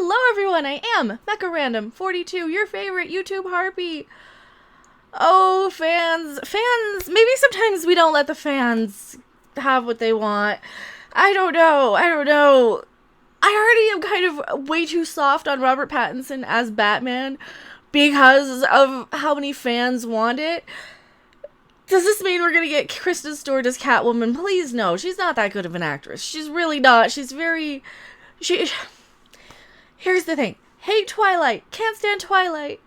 Hello everyone, I am Mecha Random 42, your favorite YouTube harpy. Oh, fans, maybe sometimes we don't let the fans have what they want. I don't know. I already am kind of way too soft on Robert Pattinson as Batman because of how many fans want it. Does this mean we're gonna get Kristen Stewart as Catwoman? Please no, she's not that good of an actress. She's really not. Here's the thing. Hate Twilight. Can't stand Twilight.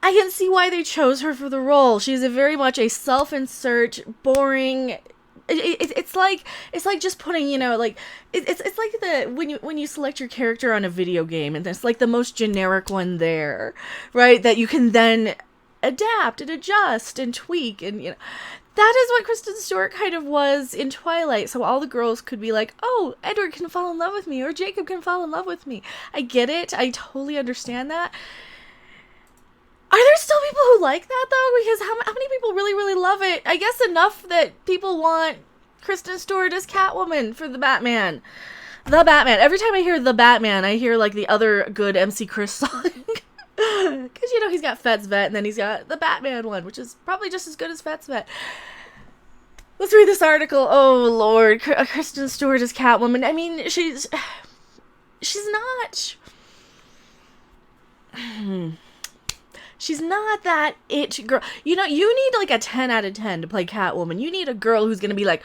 I can see why they chose her for the role. She's very much a self-insert, boring. It's like just putting, it's like when you select your character on a video game and it's like the most generic one there, right? That you can then adapt and adjust and tweak and that is what Kristen Stewart kind of was in Twilight. So all the girls could be like, oh, Edward can fall in love with me or Jacob can fall in love with me. I get it. I totally understand that. Are there still people who like that though? Because how many people really love it? I guess enough that people want Kristen Stewart as Catwoman for the Batman. The Batman. Every time I hear the Batman, I hear like the other good MC Chris song. Because, he's got Fet's Vet, and then he's got the Batman one, which is probably just as good as Fet's Vet. Let's read this article. Oh, Lord. Kristen Stewart is Catwoman. I mean, she's not... She's not that it girl. You need like a 10 out of 10 to play Catwoman. You need a girl who's going to be like,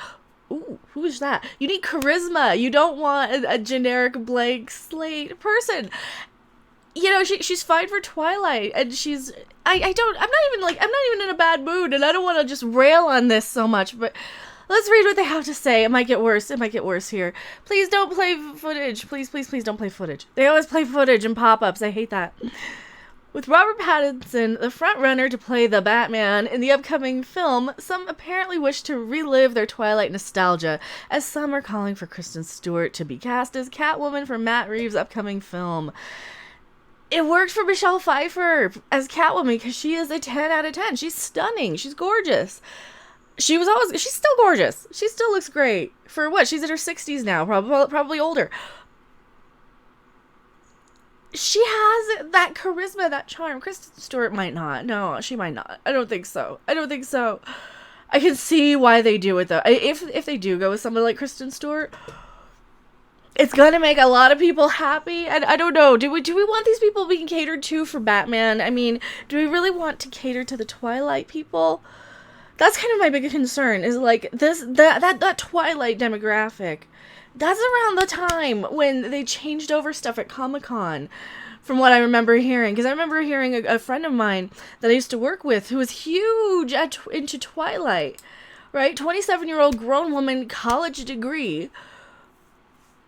ooh, who is that? You need charisma. You don't want a generic blank slate person. She's fine for Twilight, and I'm not even in a bad mood, and I don't want to just rail on this so much, but let's read what they have to say. It might get worse here. Please don't play footage. Please don't play footage. They always play footage and pop-ups. I hate that. With Robert Pattinson, the front-runner to play the Batman in the upcoming film, some apparently wish to relive their Twilight nostalgia, as some are calling for Kristen Stewart to be cast as Catwoman for Matt Reeves' upcoming film. It worked for Michelle Pfeiffer as Catwoman because she is a 10 out of 10. She's stunning. She's gorgeous. She's still gorgeous. She still looks great. For what? She's in her 60s now, probably older. She has that charisma, that charm. Kristen Stewart might not. No, she might not. I don't think so. I can see why they do it, though. If they do go with someone like Kristen Stewart, it's gonna make a lot of people happy, and I don't know. Do we want these people being catered to for Batman? I mean, do we really want to cater to the Twilight people? That's kind of my big concern. Is like that Twilight demographic. That's around the time when they changed over stuff at Comic-Con, from what I remember hearing. Because I remember hearing a friend of mine that I used to work with who was huge into Twilight, right? 27-year-old grown woman, college degree,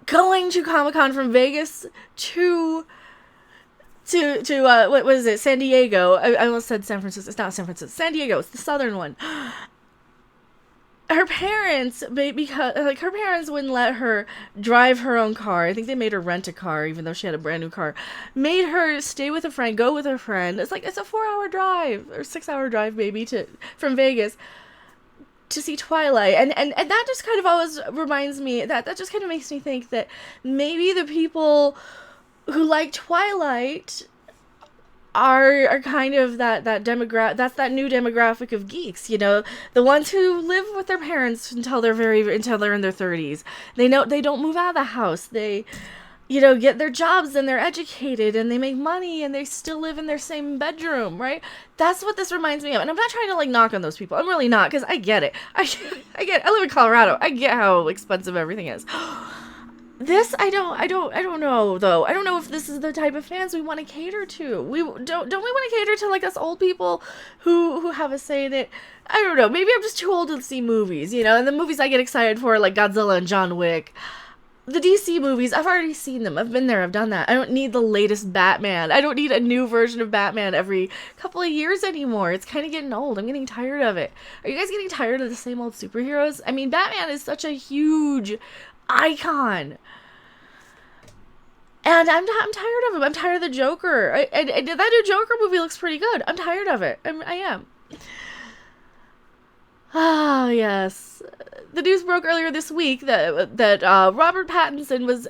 going to Comic-Con from Vegas to what was it? San Diego. I almost said San Francisco. It's not San Francisco. San Diego. It's the southern one. Her parents, because her parents wouldn't let her drive her own car. I think they made her rent a car, even though she had a brand new car. Made her stay with a friend, go with her friend. It's a 4-hour drive or 6-hour drive maybe from Vegas to see Twilight, and that just kind of always reminds me that just kind of makes me think that maybe the people who like Twilight are kind of that demographic. That's that new demographic of geeks, the ones who live with their parents until they're in their 30s. They don't move out of the house. They get their jobs and they're educated and they make money and they still live in their same bedroom, right? That's what this reminds me of. And I'm not trying to knock on those people. I'm really not, because I get it. I live in Colorado. I get how expensive everything is. This, I don't know though. I don't know if this is the type of fans we want to cater to. Don't we want to cater to us old people who have a say in it? I don't know. Maybe I'm just too old to see movies, and the movies I get excited for, like Godzilla and John Wick. The DC movies, I've already seen them. I've been there. I've done that. I don't need the latest Batman. I don't need a new version of Batman every couple of years anymore. It's kind of getting old. I'm getting tired of it. Are you guys getting tired of the same old superheroes? I mean, Batman is such a huge icon. And I'm tired of him. I'm tired of the Joker. And that new Joker movie looks pretty good. I'm tired of it. I am. Ah, yes. The news broke earlier this week that Robert Pattinson was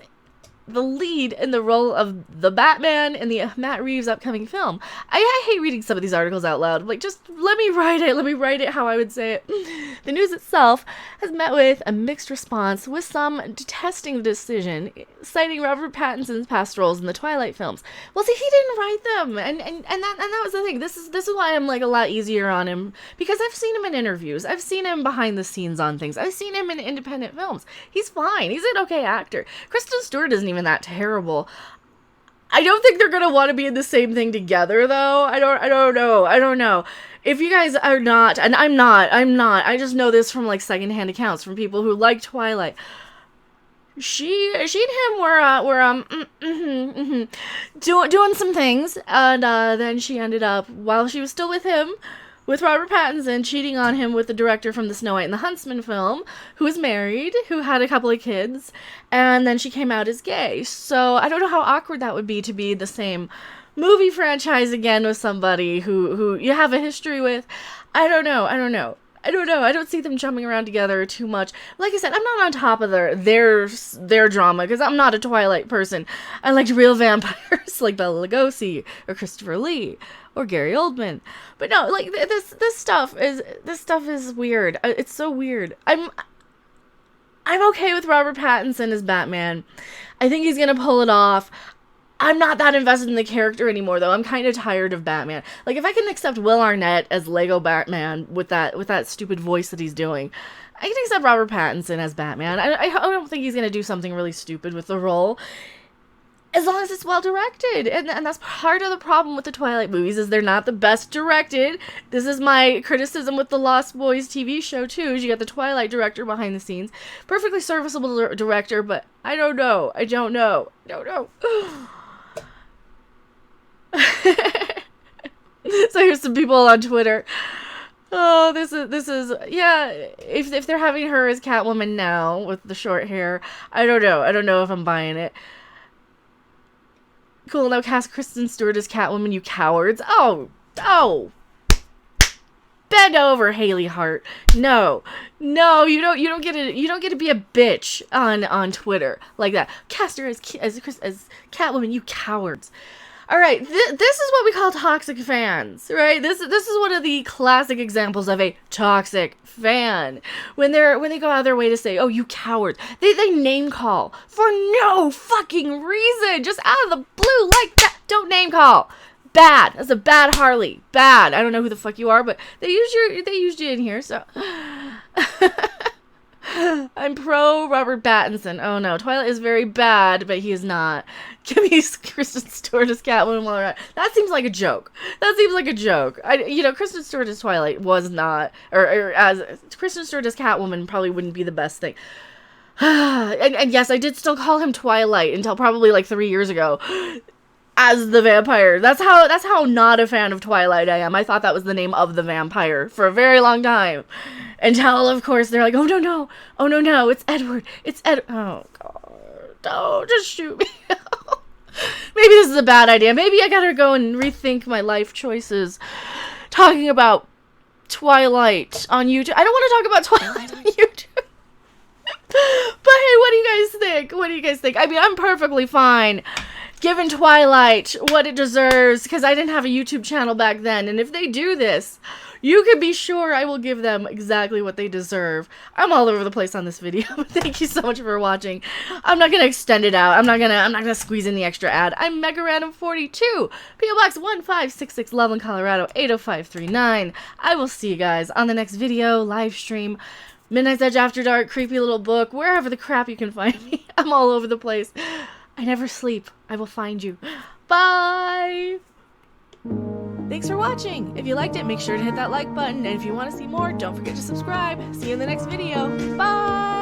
the lead in the role of the Batman in the Matt Reeves upcoming film. I hate reading some of these articles out loud. Like, just let me write it how I would say it. The news itself has met with a mixed response, with some detesting the decision, citing Robert Pattinson's past roles in the Twilight films. Well, see, he didn't write them, and that was the thing. This is why I'm like a lot easier on him, because I've seen him in interviews, I've seen him behind the scenes on things, I've seen him in independent films. He's fine. He's an okay actor. Kristen Stewart isn't even that terrible. I don't think they're gonna want to be in the same thing together, though. I don't know. If you guys are not, and I'm not. I just know this from like secondhand accounts from people who like Twilight. She and him were doing some things, and then she ended up, while she was still with him, with Robert Pattinson, cheating on him with the director from the Snow White and the Huntsman film, who was married, who had a couple of kids, and then she came out as gay. So I don't know how awkward that would be to be the same movie franchise again with somebody who you have a history with. I don't know. I don't see them jumping around together too much. Like I said, I'm not on top of their drama, because I'm not a Twilight person. I like real vampires like Bela Lugosi or Christopher Lee or Gary Oldman. But no, like this stuff is weird. It's so weird. I'm okay with Robert Pattinson as Batman. I think he's gonna pull it off. I'm not that invested in the character anymore, though. I'm kind of tired of Batman. Like, if I can accept Will Arnett as Lego Batman with that stupid voice that he's doing, I can accept Robert Pattinson as Batman. I don't think he's going to do something really stupid with the role, as long as it's well directed. And that's part of the problem with the Twilight movies, is they're not the best directed. This is my criticism with the Lost Boys TV show, too, is you got the Twilight director behind the scenes. Perfectly serviceable director, but I don't know. So here's some people on Twitter. Oh, this is yeah. If they're having her as Catwoman now with the short hair, I don't know if I'm buying it. Cool, now cast Kristen Stewart as Catwoman, you cowards. Oh, bend over, Haley Hart. No, you don't get to be a bitch on Twitter like that. Cast her as Catwoman, you cowards. All right, this is what we call toxic fans, right? This is one of the classic examples of a toxic fan, when they go out of their way to say, "Oh, you cowards." They name call for no fucking reason, just out of the blue like that. Don't name call. Bad. That's a bad Harley. Bad. I don't know who the fuck you are, but they used you in here, so. I'm pro Robert Pattinson. Oh no, Twilight is very bad, but he is not. Give me Kristen Stewart as Catwoman while we're at. That seems like a joke. Kristen Stewart as Twilight was not, or as Kristen Stewart as Catwoman probably wouldn't be the best thing. and yes, I did still call him Twilight until probably like 3 years ago. As the vampire. That's how not a fan of Twilight I am. I thought that was the name of the vampire for a very long time. Until, of course, they're like, oh no, it's Edward. Oh, God. Don't just shoot me. Maybe this is a bad idea. Maybe I gotta go and rethink my life choices. Talking about Twilight on YouTube. I don't want to talk about Twilight on YouTube. But hey, what do you guys think? I mean, I'm perfectly fine giving Twilight what it deserves, because I didn't have a YouTube channel back then, and if they do this, you can be sure I will give them exactly what they deserve. I'm all over the place on this video, but thank you so much for watching. I'm not gonna extend it out. I'm not gonna squeeze in the extra ad. I'm Mega Random 42, PO Box 1566, Loveland, Colorado 80539. I will see you guys on the next video, live stream, Midnight's Edge After Dark, creepy little book, wherever the crap you can find me. I'm all over the place. I never sleep. I will find you. Bye! Thanks for watching. If you liked it, make sure to hit that like button. And if you want to see more, don't forget to subscribe. See you in the next video. Bye!